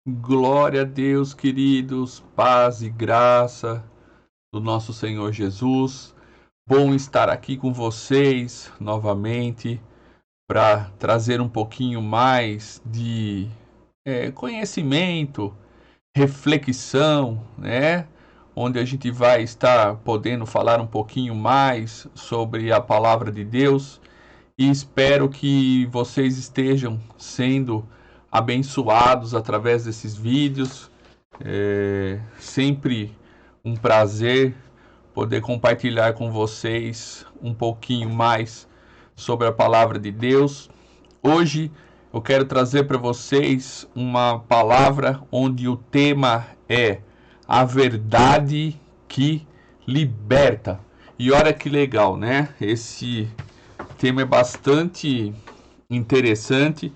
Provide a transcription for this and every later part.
Glória a Deus, queridos, paz e graça do nosso Senhor Jesus. Bom estar aqui com vocês novamente para trazer um pouquinho mais de conhecimento, reflexão, né? Onde a gente vai estar podendo falar um pouquinho mais sobre a palavra de Deus e espero que vocês estejam sendo abençoados através desses vídeos. É sempre um prazer poder compartilhar com vocês um pouquinho mais sobre a palavra de Deus. Hoje eu quero trazer para vocês uma palavra onde o tema é a verdade que liberta. E olha que legal, né? Esse tema é bastante interessante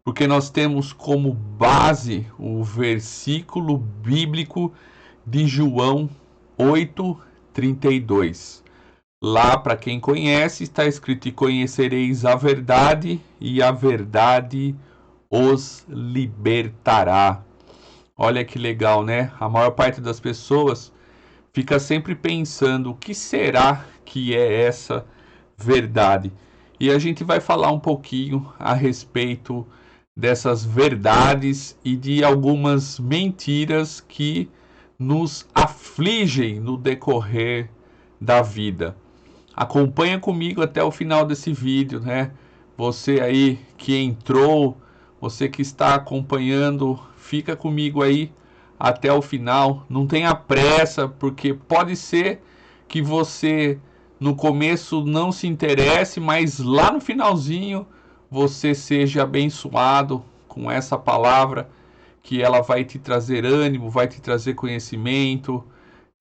porque nós temos como base o versículo bíblico de João 8:32. Lá, para quem conhece, está escrito: e conhecereis a verdade, e a verdade os libertará. Olha que legal, né? A maior parte das pessoas fica sempre pensando: o que será que é essa verdade? E a gente vai falar um pouquinho a respeito dessas verdades e de algumas mentiras que nos afligem no decorrer da vida. Acompanha comigo até o final desse vídeo, né? Você aí que entrou, você que está acompanhando, fica comigo aí até o final. Não tenha pressa, porque pode ser que você no começo não se interesse, mas lá no finalzinho você seja abençoado com essa palavra, que ela vai te trazer ânimo, vai te trazer conhecimento.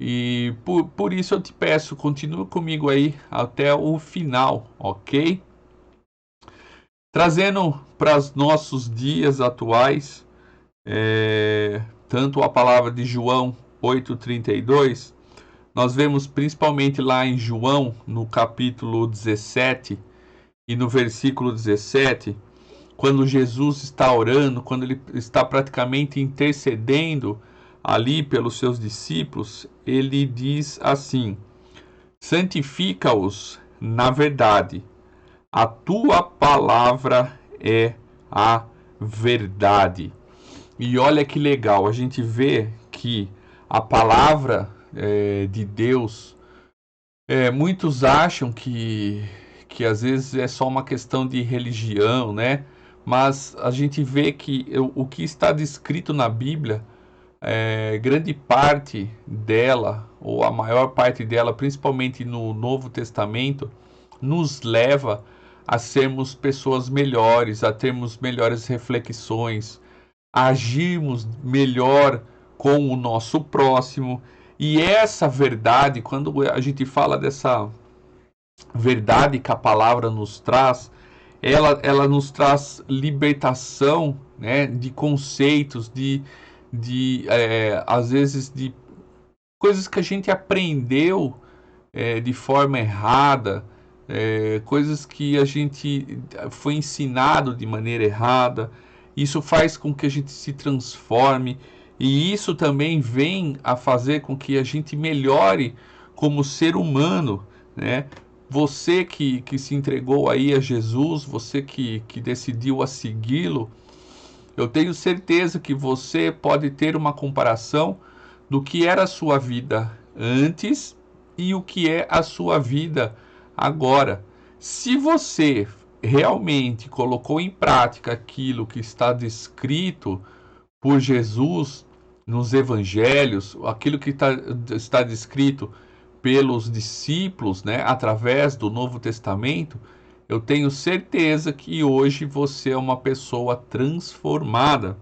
E por isso eu te peço, continue comigo aí até o final, ok? Trazendo para os nossos dias atuais, tanto a palavra de João 8:32, nós vemos principalmente lá em João, no capítulo 17 e no versículo 17, quando Jesus está orando, quando ele está praticamente intercedendo ali pelos seus discípulos, ele diz assim: santifica-os na verdade, a tua palavra é a verdade. E olha que legal, a gente vê que a palavra de Deus, muitos acham que às vezes é só uma questão de religião, né? Mas a gente vê que o que está descrito na Bíblia, grande parte dela, ou a maior parte dela, principalmente no Novo Testamento, nos leva a sermos pessoas melhores, a termos melhores reflexões, a agirmos melhor com o nosso próximo. E essa verdade, quando a gente fala dessa verdade que a palavra nos traz, ela nos traz libertação, né, de conceitos, às vezes, de coisas que a gente aprendeu de forma errada, coisas que a gente foi ensinado de maneira errada. Isso faz com que a gente se transforme e isso também vem a fazer com que a gente melhore como ser humano, né? Você que se entregou aí a Jesus, você que decidiu a segui-lo, eu tenho certeza que você pode ter uma comparação do que era a sua vida antes e o que é a sua vida agora. Se você realmente colocou em prática aquilo que está descrito por Jesus nos evangelhos, aquilo que está descrito pelos discípulos, né, através do Novo Testamento, eu tenho certeza que hoje você é uma pessoa transformada.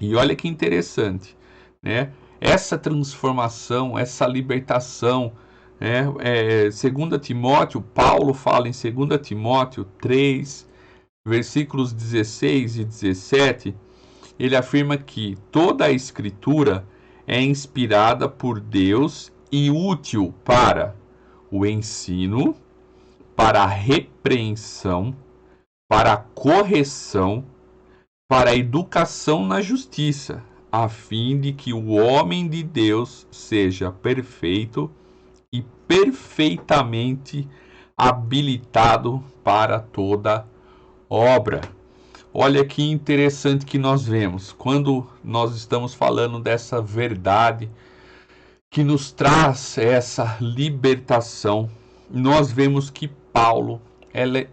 E olha que interessante, né? Essa transformação, essa libertação, né? 2 Timóteo, Paulo fala em 2 Timóteo 3, versículos 16 e 17, ele afirma que toda a escritura é inspirada por Deus e útil para o ensino, para a repreensão, para a correção, para a educação na justiça, a fim de que o homem de Deus seja perfeito e perfeitamente habilitado para toda obra. Olha que interessante que nós vemos quando nós estamos falando dessa verdade que nos traz essa libertação. Nós vemos que Paulo,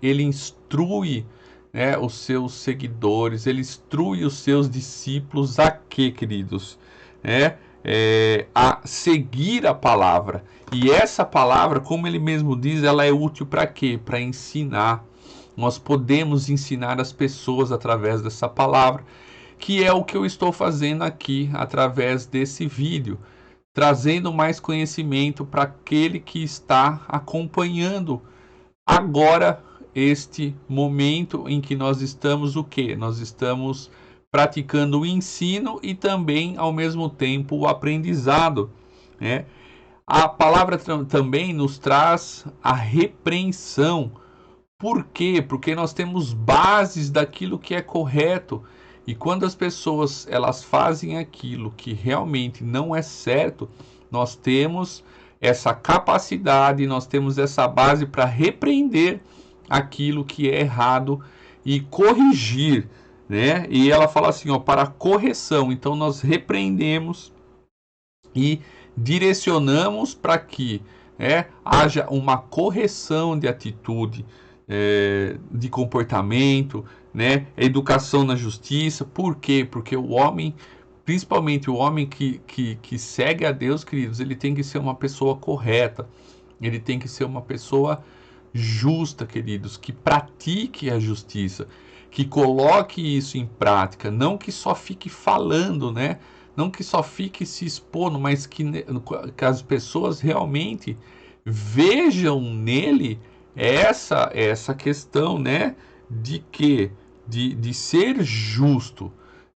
ele instrui, né, os seus seguidores, ele instrui os seus discípulos a quê, queridos? A seguir a palavra. E essa palavra, como ele mesmo diz, ela é útil para quê? Para ensinar. Nós podemos ensinar as pessoas através dessa palavra, que é o que eu estou fazendo aqui através desse vídeo, trazendo mais conhecimento para aquele que está acompanhando agora este momento em que nós estamos o quê? Nós estamos praticando o ensino e também ao mesmo tempo o aprendizado, né? A palavra também nos traz a repreensão. Por quê? Porque nós temos bases daquilo que é correto. E quando as pessoas elas fazem aquilo que realmente não é certo, nós temos essa capacidade, nós temos essa base para repreender aquilo que é errado e corrigir, né? E ela fala assim, ó, para correção. Então nós repreendemos e direcionamos para que haja uma correção de atitude, de comportamento, né? Educação na justiça. Por quê? Porque o homem, principalmente o homem que segue a Deus, queridos, ele tem que ser uma pessoa correta, ele tem que ser uma pessoa justa, queridos, que pratique a justiça, que coloque isso em prática, não que só fique falando, né? Não que só fique se expondo, mas que as pessoas realmente vejam nele essa questão, né, de ser justo,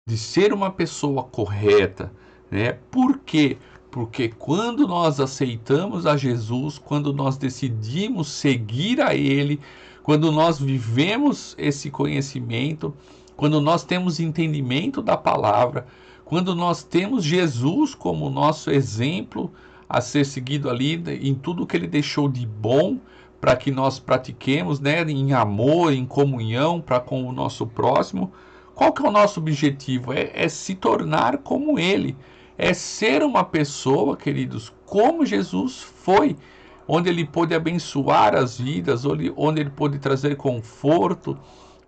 de ser uma pessoa correta, né? Por quê? Porque quando nós aceitamos a Jesus, quando nós decidimos seguir a Ele, quando nós vivemos esse conhecimento, quando nós temos entendimento da palavra, quando nós temos Jesus como nosso exemplo a ser seguido ali em tudo que Ele deixou de bom, para que nós pratiquemos, né, em amor, em comunhão para com o nosso próximo. Qual que é o nosso objetivo? É se tornar como Ele, é ser uma pessoa, queridos, como Jesus foi, onde Ele pôde abençoar as vidas, onde Ele pôde trazer conforto,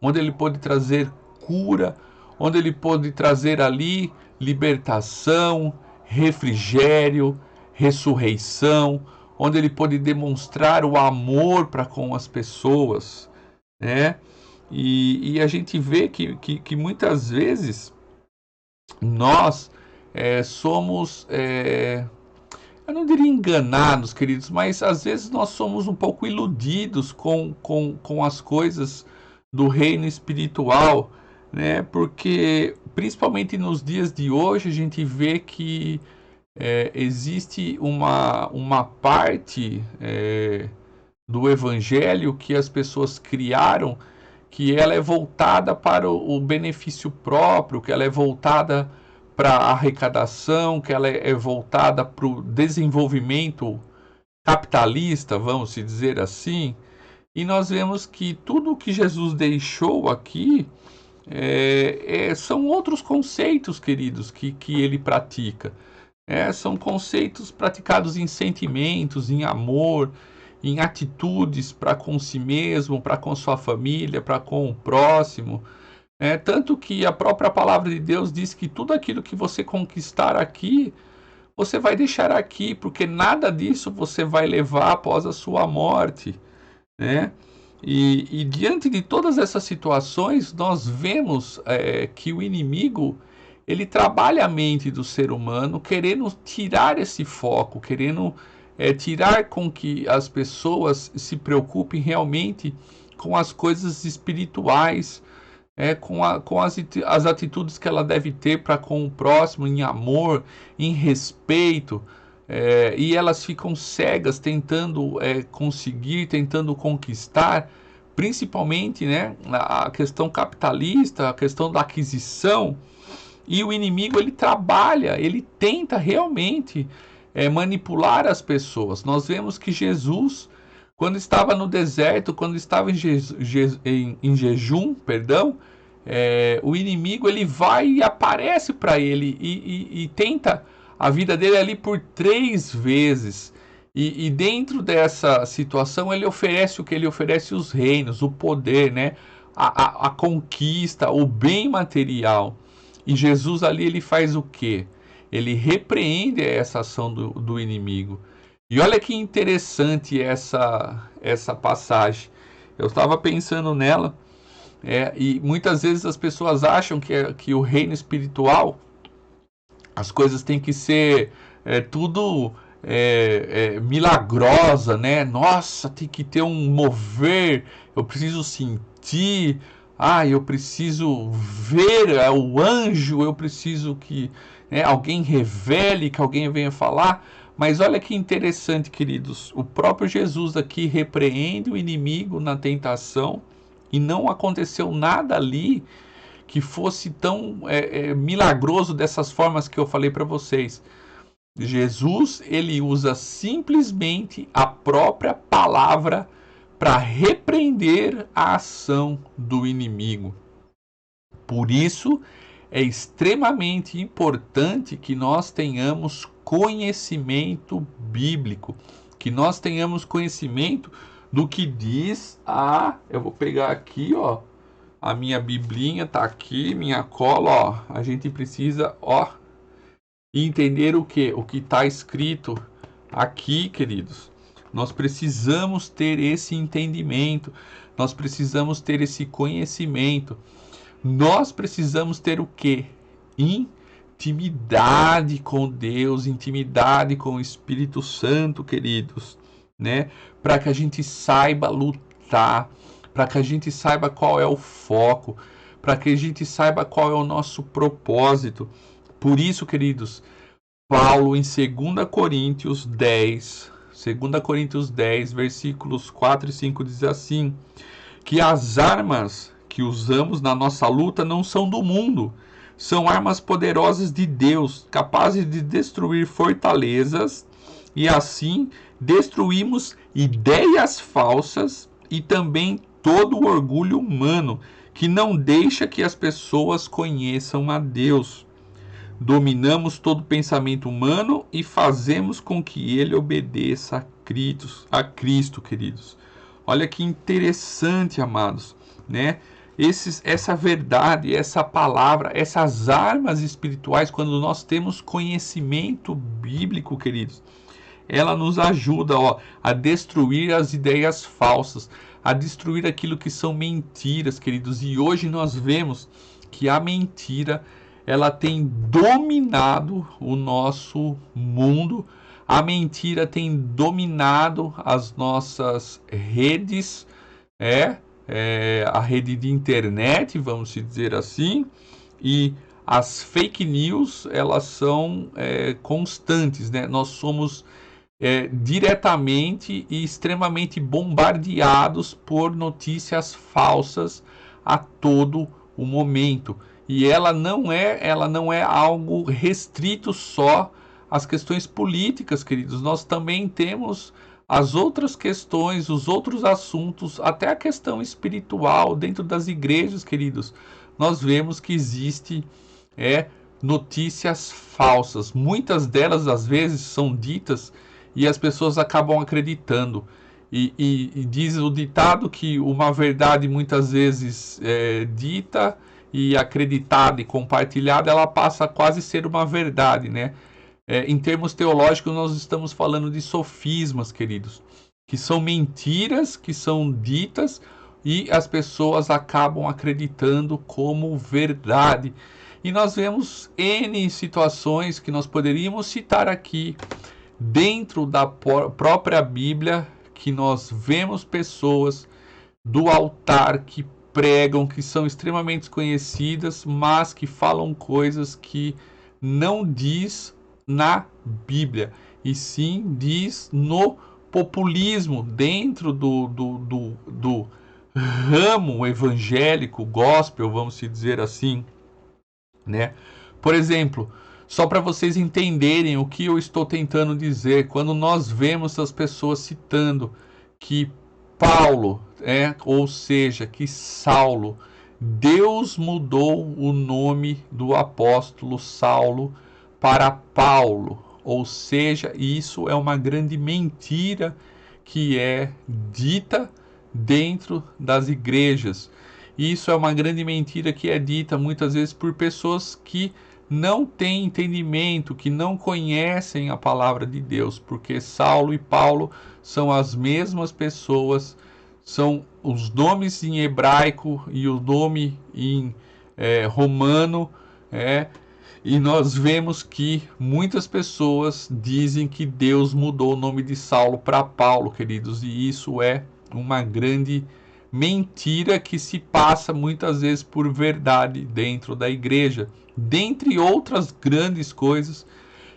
onde Ele pôde trazer cura, onde Ele pôde trazer ali libertação, refrigério, ressurreição, onde Ele pôde demonstrar o amor para com as pessoas, né? E a gente vê que muitas vezes nós somos, eu não diria enganados, queridos, mas às vezes nós somos um pouco iludidos com as coisas do reino espiritual, né? Porque principalmente nos dias de hoje a gente vê que existe uma parte do evangelho que as pessoas criaram, que ela é voltada para o benefício próprio, que ela é voltada para a arrecadação, que ela é voltada para o desenvolvimento capitalista, vamos se dizer assim. E nós vemos que tudo o que Jesus deixou aqui são outros conceitos, queridos, que ele pratica. São conceitos praticados em sentimentos, em amor, em atitudes para com si mesmo, para com sua família, para com o próximo. Tanto que a própria palavra de Deus diz que tudo aquilo que você conquistar aqui, você vai deixar aqui, porque nada disso você vai levar após a sua morte, né? E diante de todas essas situações, nós vemos que o inimigo, ele trabalha a mente do ser humano, querendo tirar esse foco, querendo tirar com que as pessoas se preocupem realmente com as coisas espirituais, com as atitudes que ela deve ter para com o próximo, em amor, em respeito, e elas ficam cegas tentando conseguir, tentando conquistar, principalmente, né, a questão capitalista, a questão da aquisição, e o inimigo ele trabalha, ele tenta realmente manipular as pessoas. Nós vemos que Jesus, quando estava no deserto, quando estava em jejum, perdão, o inimigo ele vai e aparece para ele e tenta a vida dele ali por 3 vezes. E dentro dessa situação ele oferece o que? Ele oferece os reinos, o poder, né? A conquista, o bem material. E Jesus ali ele faz o quê? Ele repreende essa ação do inimigo. E olha que interessante essa passagem. Eu estava pensando nela, e muitas vezes as pessoas acham que o reino espiritual, as coisas têm que ser tudo milagrosa, né? Nossa, tem que ter um mover, eu preciso sentir, eu preciso ver o anjo, eu preciso que alguém revele, que alguém venha falar. Mas olha que interessante, queridos, o próprio Jesus aqui repreende o inimigo na tentação e não aconteceu nada ali que fosse tão milagroso dessas formas que eu falei para vocês. Jesus, ele usa simplesmente a própria palavra para repreender a ação do inimigo. Por isso, é extremamente importante que nós tenhamos conhecimento bíblico, que nós tenhamos conhecimento do que diz eu vou pegar aqui, ó, a minha biblinha tá aqui, minha cola, ó, a gente precisa, ó, entender o que está escrito aqui, queridos. Nós precisamos ter esse entendimento, nós precisamos ter esse conhecimento. Nós precisamos ter o quê? Intimidade com Deus, intimidade com o Espírito Santo, queridos, né? Para que a gente saiba lutar, para que a gente saiba qual é o foco, para que a gente saiba qual é o nosso propósito. Por isso, queridos, Paulo em 2 Coríntios 10, versículos 4 e 5 diz assim, que as armas que usamos na nossa luta não são do mundo, são armas poderosas de Deus, capazes de destruir fortalezas, e assim destruímos ideias falsas e também todo o orgulho humano, que não deixa que as pessoas conheçam a Deus. Dominamos todo pensamento humano e fazemos com que ele obedeça a Cristo, queridos. Olha que interessante, amados, né? Essa verdade, essa palavra, essas armas espirituais, quando nós temos conhecimento bíblico, queridos, ela nos ajuda, ó, a destruir as ideias falsas, a destruir aquilo que são mentiras, queridos. E hoje nós vemos que a mentira, ela tem dominado o nosso mundo, a mentira tem dominado as nossas redes, a rede de internet, vamos dizer assim, e as fake news, elas são constantes, né? Nós somos diretamente e extremamente bombardeados por notícias falsas a todo o momento. E ela não é algo restrito só às questões políticas, queridos. Nós também temos as outras questões, os outros assuntos, até a questão espiritual dentro das igrejas, queridos. Nós vemos que existe notícias falsas. Muitas delas, às vezes, são ditas e as pessoas acabam acreditando. E diz o ditado que uma verdade muitas vezes dita e acreditada e compartilhada, ela passa a quase ser uma verdade, né? Em termos teológicos, nós estamos falando de sofismas, queridos, que são mentiras que são ditas e as pessoas acabam acreditando como verdade. E nós vemos N situações que nós poderíamos citar aqui dentro da própria Bíblia, que nós vemos pessoas do altar que pregam, que são extremamente conhecidas, mas que falam coisas que não diz na Bíblia, e sim diz no populismo, dentro do ramo evangélico, gospel, vamos dizer assim, né? Por exemplo, só para vocês entenderem o que eu estou tentando dizer, quando nós vemos as pessoas citando que Paulo, ou seja, que Saulo, Deus mudou o nome do apóstolo Saulo para Paulo, ou seja, isso é uma grande mentira que é dita dentro das igrejas. Isso é uma grande mentira que é dita muitas vezes por pessoas que não têm entendimento, que não conhecem a palavra de Deus, porque Saulo e Paulo são as mesmas pessoas, são os nomes em hebraico e o nome em romano, e nós vemos que muitas pessoas dizem que Deus mudou o nome de Saulo para Paulo, queridos, e isso é uma grande mentira que se passa muitas vezes por verdade dentro da igreja, dentre outras grandes coisas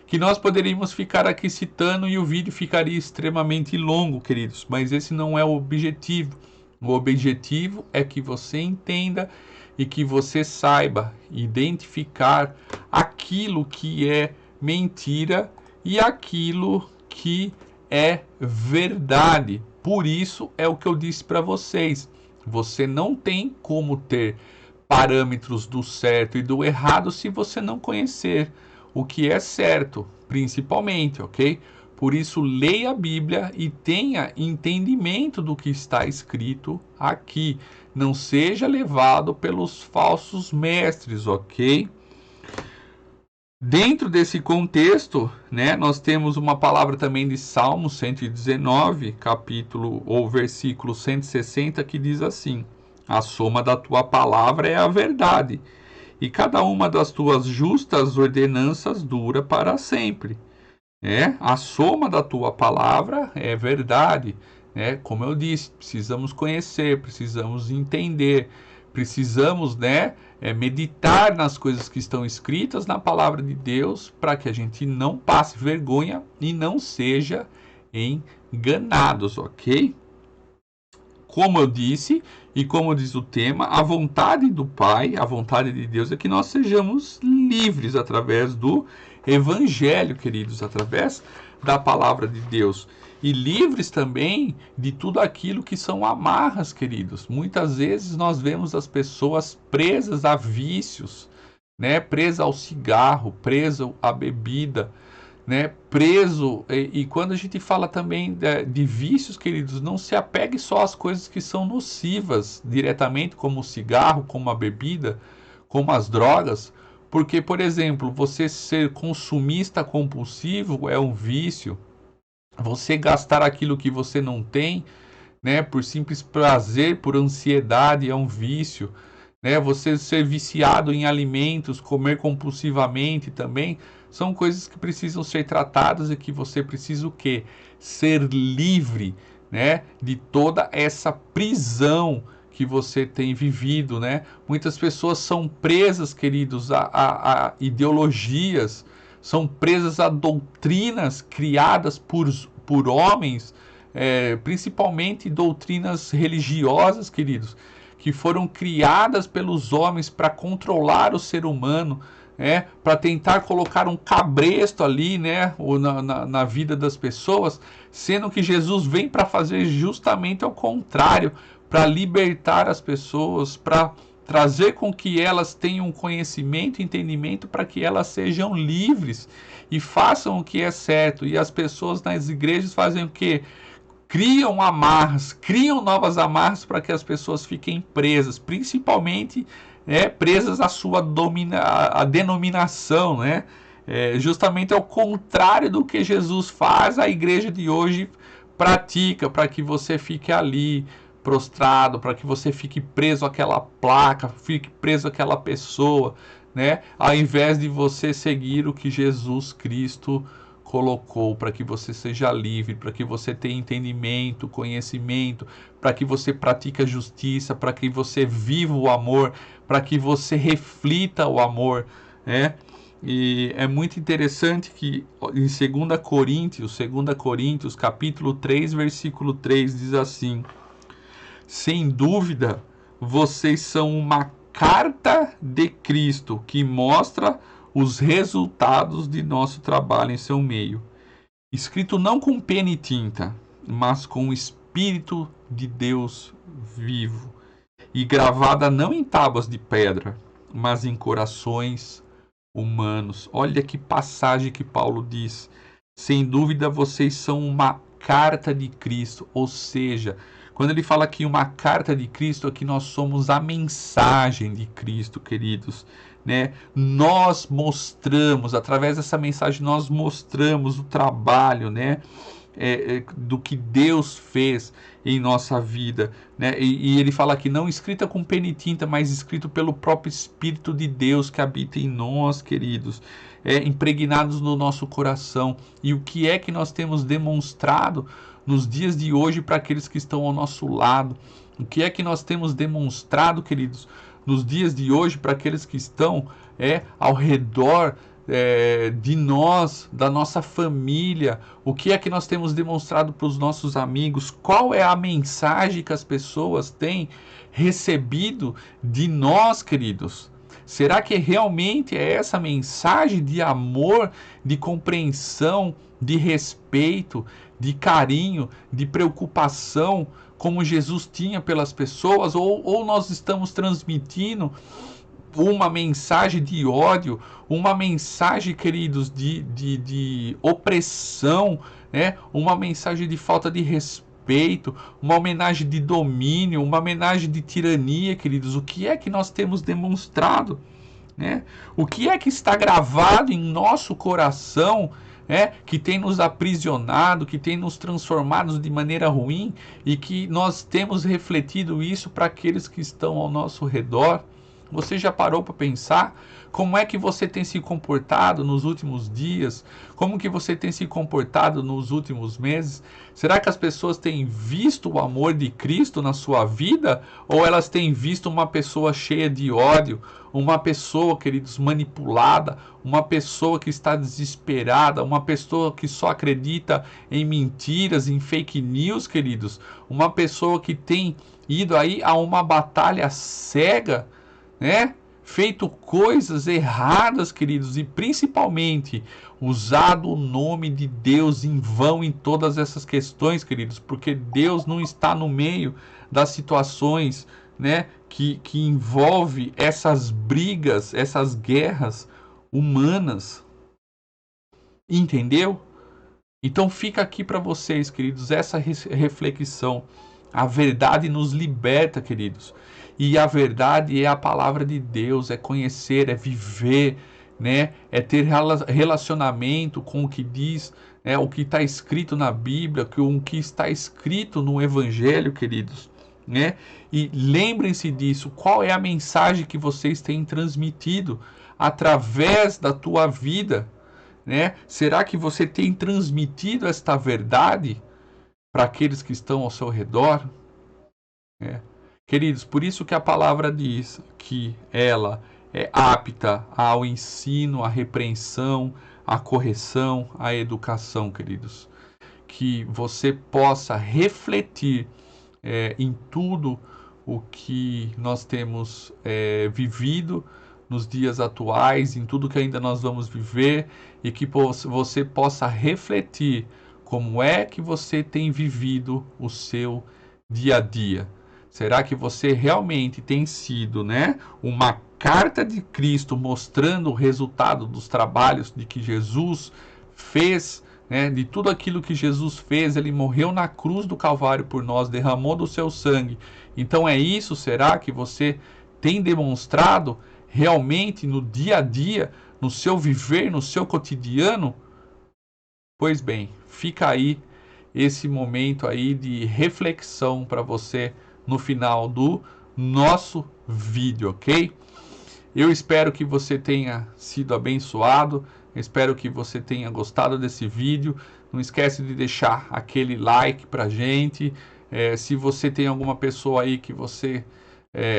que nós poderíamos ficar aqui citando e o vídeo ficaria extremamente longo, queridos, mas esse não é o objetivo. O objetivo é que você entenda e que você saiba identificar aquilo que é mentira e aquilo que é verdade. Por isso é o que eu disse para vocês. Você não tem como ter parâmetros do certo e do errado se você não conhecer o que é certo, principalmente, ok? Por isso, leia a Bíblia e tenha entendimento do que está escrito aqui. Não seja levado pelos falsos mestres, ok? Dentro desse contexto, né, nós temos uma palavra também de Salmo 119, capítulo ou versículo 160, que diz assim: a soma da tua palavra é a verdade, e cada uma das tuas justas ordenanças dura para sempre. A soma da tua palavra é verdade. Como eu disse, precisamos conhecer, precisamos entender, precisamos meditar nas coisas que estão escritas na palavra de Deus para que a gente não passe vergonha e não seja enganados, ok? Como eu disse, e como diz o tema, a vontade do Pai, a vontade de Deus é que nós sejamos livres através do Evangelho, queridos, através da palavra de Deus. E livres também de tudo aquilo que são amarras, queridos. Muitas vezes nós vemos as pessoas presas a vícios, presas ao cigarro, presas à bebida, preso, e quando a gente fala também de vícios, queridos, não se apegue só às coisas que são nocivas diretamente, como o cigarro, como a bebida, como as drogas, porque, por exemplo, você ser consumista compulsivo é um vício, você gastar aquilo que você não tem, por simples prazer, por ansiedade, é um vício, você ser viciado em alimentos, comer compulsivamente também, são coisas que precisam ser tratadas e que você precisa o quê? Ser livre, de toda essa prisão que você tem vivido, Muitas pessoas são presas, queridos, a ideologias, são presas a doutrinas criadas por homens, principalmente doutrinas religiosas, queridos, que foram criadas pelos homens para controlar o ser humano, para tentar colocar um cabresto ali, na vida das pessoas, sendo que Jesus vem para fazer justamente ao contrário, para libertar as pessoas, para trazer com que elas tenham conhecimento e entendimento para que elas sejam livres e façam o que é certo. E as pessoas nas igrejas fazem o quê? Criam amarras, criam novas amarras para que as pessoas fiquem presas, principalmente presas à sua a denominação, justamente ao contrário do que Jesus faz, a igreja de hoje pratica, para que você fique ali prostrado, para que você fique preso àquela placa, fique preso àquela pessoa, ao invés de você seguir o que Jesus Cristo colocou, para que você seja livre, para que você tenha entendimento, conhecimento, para que você pratique a justiça, para que você viva o amor, para que você reflita o amor, E é muito interessante que em 2 Coríntios, capítulo 3, versículo 3, diz assim: Sem dúvida, vocês são uma carta de Cristo que mostra os resultados de nosso trabalho em seu meio. Escrito não com pena e tinta, mas com o Espírito de Deus vivo, e gravada não em tábuas de pedra, mas em corações humanos. Olha que passagem que Paulo diz. Sem dúvida vocês são uma carta de Cristo, ou seja, quando ele fala aqui uma carta de Cristo, aqui nós somos a mensagem de Cristo, queridos, né? Nós mostramos, através dessa mensagem, nós mostramos o trabalho, né? Do que Deus fez em nossa vida, né? E ele fala aqui, não escrita com pena e tinta, mas escrito pelo próprio Espírito de Deus que habita em nós, queridos, impregnados no nosso coração. E o que é que nós temos demonstrado nos dias de hoje para aqueles que estão ao nosso lado? O que é que nós temos demonstrado, queridos, nos dias de hoje para aqueles que estão ao redor de nós, da nossa família? O que é que nós temos demonstrado para os nossos amigos? Qual é a mensagem que as pessoas têm recebido de nós, queridos? Será que realmente é essa mensagem de amor, de compreensão, de respeito, de carinho, de preocupação, como Jesus tinha pelas pessoas? Ou nós estamos transmitindo uma mensagem de ódio, uma mensagem, queridos, de opressão, né? Uma mensagem de falta de respeito, uma homenagem de domínio, uma homenagem de tirania, queridos? O que é que nós temos demonstrado, né? O que é que está gravado em nosso coração, que tem nos aprisionado, que tem nos transformado de maneira ruim, e que nós temos refletido isso para aqueles que estão ao nosso redor? Você já parou para pensar como é que você tem se comportado nos últimos dias? Como que você tem se comportado nos últimos meses? Será que as pessoas têm visto o amor de Cristo na sua vida? Ou elas têm visto uma pessoa cheia de ódio? Uma pessoa, queridos, manipulada? Uma pessoa que está desesperada? Uma pessoa que só acredita em mentiras, em fake news, queridos? Uma pessoa que tem ido aí a uma batalha cega, né? Feito coisas erradas, queridos, e principalmente usado o nome de Deus em vão em todas essas questões, queridos, porque Deus não está no meio das situações, né, que envolve essas brigas, essas guerras humanas. Entendeu? Então fica aqui para vocês, queridos, essa reflexão. A verdade nos liberta, queridos. E a verdade é a palavra de Deus, é conhecer, é viver, né? É ter relacionamento com o que diz, o que está escrito na Bíblia, com o que está escrito no Evangelho, queridos, né? E lembrem-se disso. Qual é a mensagem que vocês têm transmitido através da tua vida, né? Será que você tem transmitido esta verdade para aqueles que estão ao seu redor? Queridos, por isso que a palavra diz que ela é apta ao ensino, à repreensão, à correção, à educação, queridos. Que você possa refletir em tudo o que nós temos vivido nos dias atuais, em tudo que ainda nós vamos viver, e que você possa refletir como é que você tem vivido o seu dia a dia. Será que você realmente tem sido, né, uma carta de Cristo mostrando o resultado dos trabalhos de que Jesus fez, né, de tudo aquilo que Jesus fez? Ele morreu na cruz do Calvário por nós, derramou do seu sangue. Então é isso, será que você tem demonstrado realmente no dia a dia, no seu viver, no seu cotidiano? Pois bem, fica aí esse momento aí de reflexão para você no final do nosso vídeo, ok? Eu espero que você tenha sido abençoado, espero que você tenha gostado desse vídeo. Não esquece de deixar aquele like pra gente. Se você tem alguma pessoa aí que você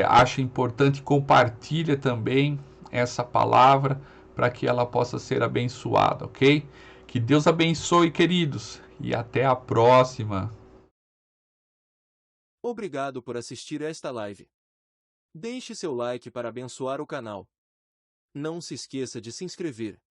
acha importante, compartilha também essa palavra para que ela possa ser abençoada, ok? Que Deus abençoe, queridos, e até a próxima. Obrigado por assistir esta live. Deixe seu like para abençoar o canal. Não se esqueça de se inscrever.